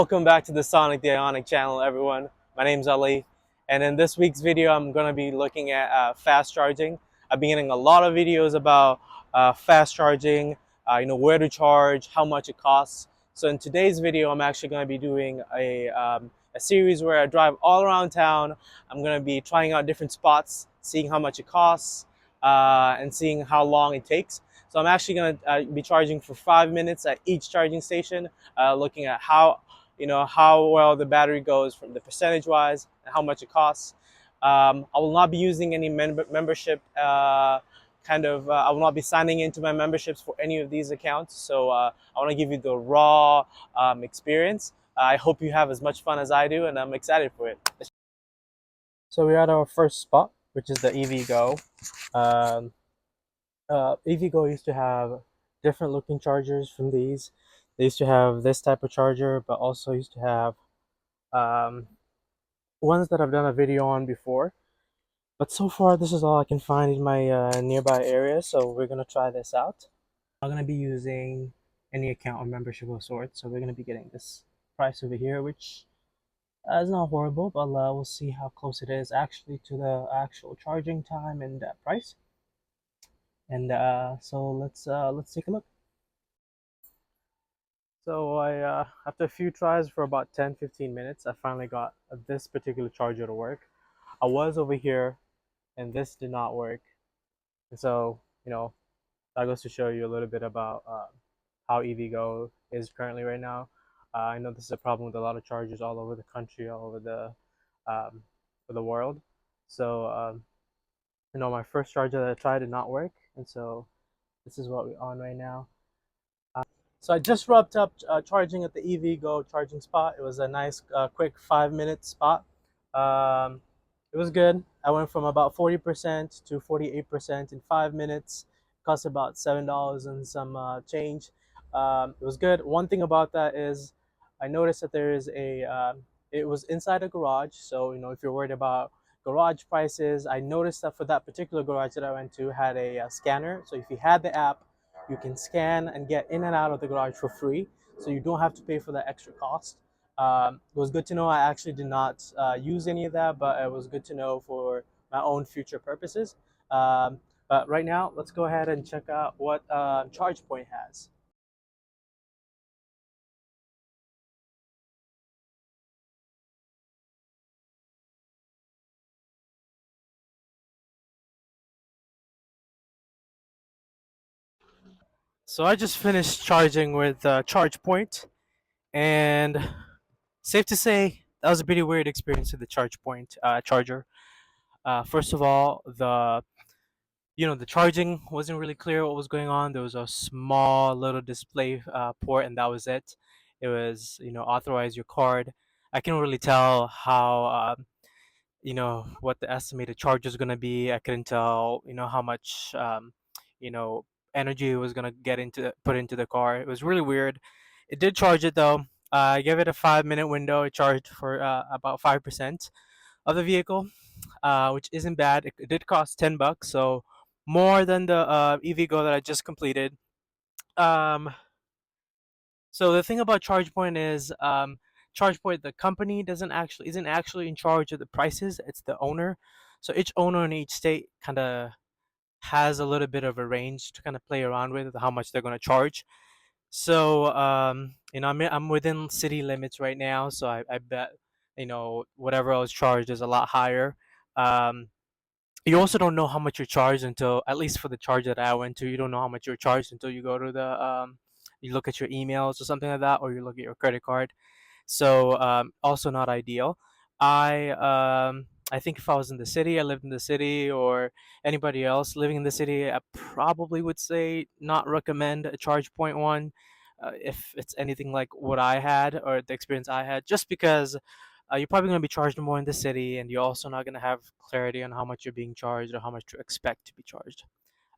Welcome back to the Hyundai Ioniq channel, everyone. My name's Ali, and in this week's video, I'm going to be looking at fast charging. I've been getting a lot of videos about fast charging, where to charge, how much it costs. So in today's video, I'm actually going to be doing a series where I drive all around town. I'm going to be trying out different spots, seeing how much it costs, and seeing how long it takes. So I'm actually going to be charging for 5 minutes at each charging station, looking at how well the battery goes from the percentage wise and how much it costs. I will not be using any membership I will not be signing into my memberships for any of these accounts. So I want to give you the raw experience. I hope you have as much fun as I do, and I'm excited for it. So we're at our first spot, which is the EVgo. Um, EVgo used to have different looking chargers from these. They used to have this type of charger, but also used to have um, ones that I've done a video on before. But so far, this is all I can find in my nearby area, so we're gonna try this out. I'm gonna be using any account or membership of sorts, so we're gonna be getting this price over here, which is not horrible, but we'll see how close it is actually to the actual charging time and price. And so let's take a look. So after a few tries for about 10-15 minutes, I finally got this particular charger to work. I was over here and this did not work. And so, that goes to show you a little bit about how EVgo is currently right now. I know this is a problem with a lot of chargers all over the country, all over the world. So, my first charger that I tried did not work. And so this is what we're on right now. So I just wrapped up charging at the EVgo charging spot. It was a nice, quick 5-minute spot. It was good. I went from about 40% to 48% in 5 minutes. Cost about $7 and some change. It was good. One thing about that is I noticed that there is it was inside a garage. So, if you're worried about garage prices, I noticed that for that particular garage that I went to had a scanner. So if you had the app, you can scan and get in and out of the garage for free. So you don't have to pay for that extra cost. It was good to know. I actually did not use any of that, but it was good to know for my own future purposes. But right now, let's go ahead and check out what ChargePoint has. So I just finished charging with ChargePoint, and safe to say that was a pretty weird experience with the ChargePoint charger. First of all, the charging wasn't really clear what was going on. There was a small little display port, and that was it. It was, authorize your card. I can really tell how what the estimated charge is going to be. I couldn't tell how much you know energy it was going to put into the car. It was really weird. It did charge it though. I gave it a 5-minute window. It charged for about 5% of the vehicle, which isn't bad. It did cost $10, so more than the EVgo that I just completed. Um, so the thing about ChargePoint is, ChargePoint, the company isn't actually in charge of the prices. It's the owner. So each owner in each state kind of has a little bit of a range to kind of play around with how much they're going to charge. So I'm within city limits right now. So I bet whatever I was charged is a lot higher. Um, you also don't know how much you're charged until, at least for the charge that I went to, you don't know how much you're charged until you go to you look at your emails or something like that, or you look at your credit card. So also not ideal. I think if I was in the city, I lived in the city, or anybody else living in the city, I probably would say not recommend a charge point one. If it's anything like what I had or the experience I had, just because you're probably going to be charged more in the city, and you're also not going to have clarity on how much you're being charged or how much to expect to be charged.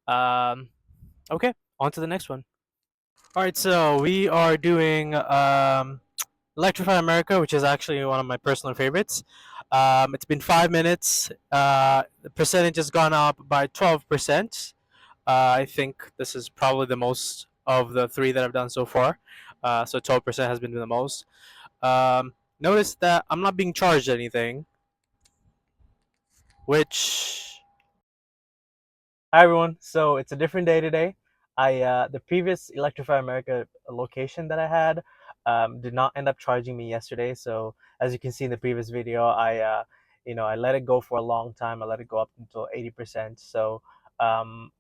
Um, okay, on to the next one. All right, so we are doing Electrify America, which is actually one of my personal favorites. It's been 5 minutes. The percentage has gone up by 12%. I think this is probably the most of the three that I've done so far. So 12% has been the most. Notice that I'm not being charged anything, which hi everyone. So it's a different day today. I the previous Electrify America location that I had did not end up charging me yesterday. So as you can see in the previous video, I let it go for a long time. I let it go up until 80%. So um,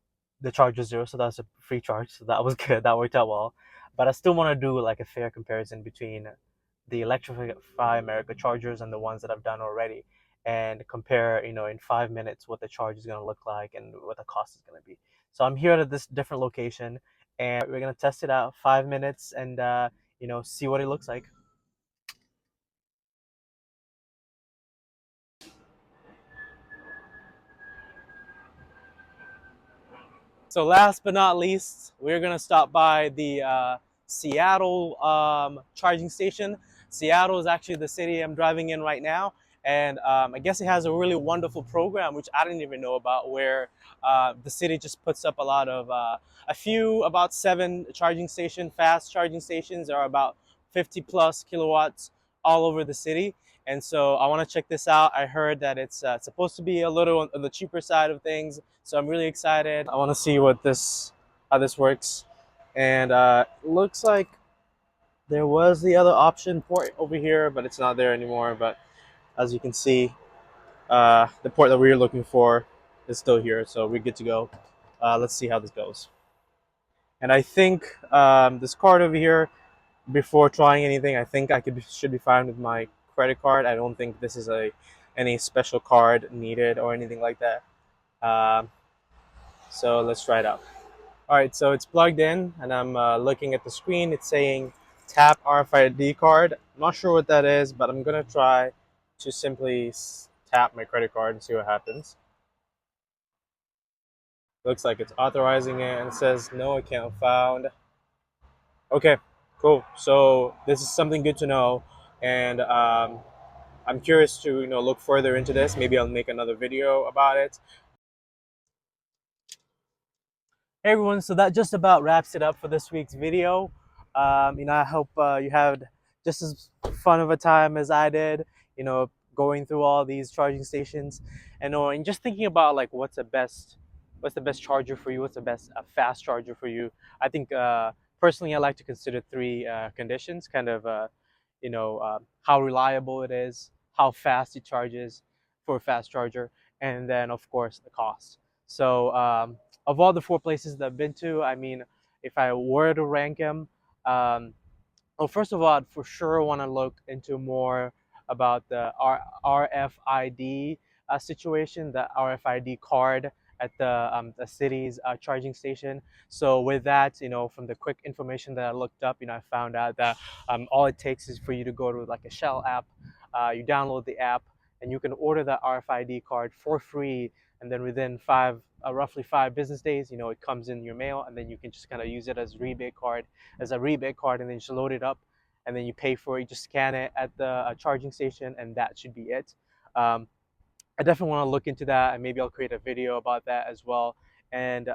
the charge was zero. So that was a free charge. So that was good. That worked out well. But I still want to do like a fair comparison between the Electrify America chargers and the ones that I've done already, and compare, in 5 minutes what the charge is going to look like and what the cost is going to be. So I'm here at this different location, and we're going to test it out 5 minutes and see what it looks like. So last but not least, we're gonna stop by the Seattle charging station. Seattle is actually the city I'm driving in right now, and I guess it has a really wonderful program which I didn't even know about, where the city just puts up a few, about 7 fast charging stations. There are about 50 plus kilowatts all over the city. And so I want to check this out. I heard that it's supposed to be a little on the cheaper side of things, so I'm really excited. I want to see how this works. And looks like there was the other option port over here, but it's not there anymore. But as you can see, the port that we were looking for is still here, so we're good to go. Let's see how this goes. And I think this card over here, before trying anything, I think should be fine with my credit card. I don't think this is any special card needed or anything like that. Um, so let's try it out. All right, so it's plugged in, and I'm looking at the screen. It's saying tap RFID card. I'm not sure what that is, but I'm gonna try to simply tap my credit card and see what happens. Looks like it's authorizing it, and it says no account found. Okay, cool. So this is something good to know, and I'm curious to look further into this. Maybe I'll make another video about it. Hey everyone, so that just about wraps it up for this week's video. I hope you had just as fun of a time as I did, going through all these charging stations, and just thinking about like what's the best charger for you, what's the best fast charger for you. I think personally I like to consider three conditions, kind of how reliable it is, how fast it charges for a fast charger, and then of course the cost. So of all the four places that I've been to, I mean, if I were to rank them, um, well, first of all, I'd for sure want to look into more about the RFID situation, the RFID card at the city's charging station. So with that, from the quick information that I looked up, I found out that all it takes is for you to go to like a Shell app, you download the app, and you can order that RFID card for free. And then within roughly 5 business days, it comes in your mail, and then you can just kind of use it as a rebate card, and then you just load it up, and then you pay for it. You just scan it at the charging station, and that should be it. Um, I definitely want to look into that, and maybe I'll create a video about that as well. And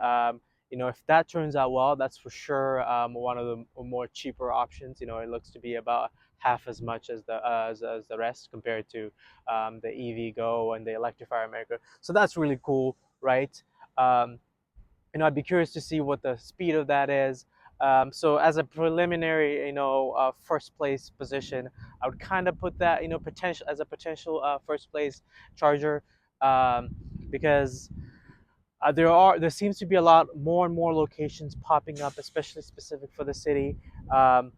if that turns out well, that's for sure one of the more cheaper options. It looks to be about half as much as as the rest compared to the EVgo and the Electrify America. So that's really cool, right? Um, I'd be curious to see what the speed of that is. So as a preliminary, first place position, I would kind of put that, potential first place charger, um, because there seems to be a lot more and more locations popping up, especially specific for the city. Um,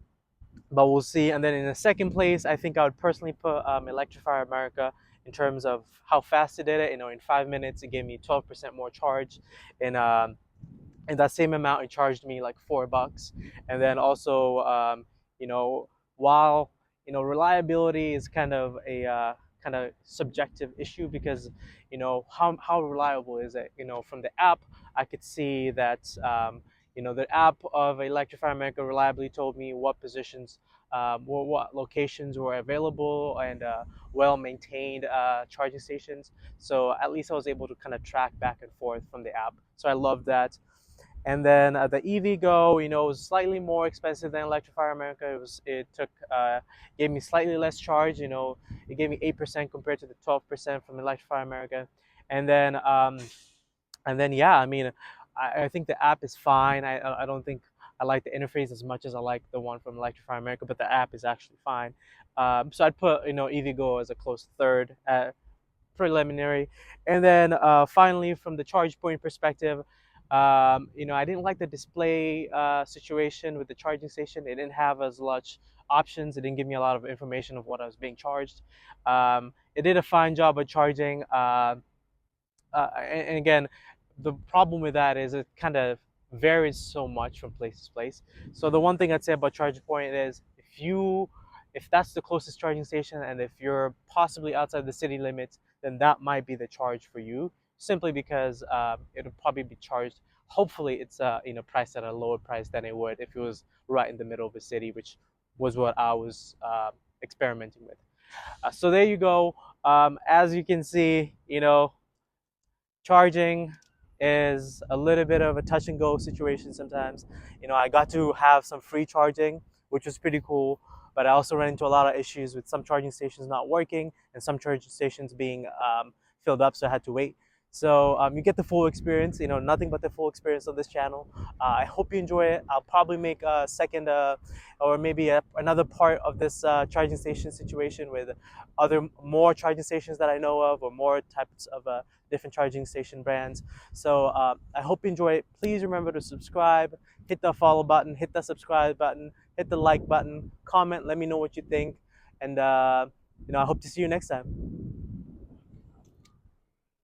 but we'll see. And then in the second place, I think I would personally put Electrify America in terms of how fast it did it. In 5 minutes, it gave me 12% more charge. In that same amount, it charged me like $4. And then also, you know, while reliability is kind of a kind of subjective issue, because how reliable is it? From the app, I could see that the app of Electrify America reliably told me what positions, what locations were available, and well maintained charging stations. So at least I was able to kind of track back and forth from the app. So I love that. And then the EVgo, was slightly more expensive than Electrify America. It gave me slightly less charge. It gave me 8% compared to the 12% from Electrify America. And then yeah, I mean, I think the app is fine. I don't think I like the interface as much as I like the one from Electrify America, but the app is actually fine. So I'd put EVgo as a close third preliminary. And then finally, from the ChargePoint perspective, I didn't like the display situation with the charging station. It didn't have as much options. It didn't give me a lot of information of what I was being charged. It did a fine job of charging. And again, the problem with that is it kind of varies so much from place to place. So the one thing I'd say about ChargePoint is if that's the closest charging station and if you're possibly outside the city limits, then that might be the charge for you. Simply because it'll probably be charged. Hopefully, it's priced at a lower price than it would if it was right in the middle of the city, which was what I was experimenting with. So there you go. As you can see, charging is a little bit of a touch and go situation sometimes. I got to have some free charging, which was pretty cool, but I also ran into a lot of issues with some charging stations not working and some charging stations being filled up, so I had to wait. So you get the full experience, nothing but the full experience of this channel. I hope you enjoy it. I'll probably make a second or maybe another part of this charging station situation with more charging stations that I know of, or more types of different charging station brands. So I hope you enjoy it. Please remember to subscribe, hit the follow button, hit the subscribe button, hit the like button, comment, let me know what you think. And I hope to see you next time.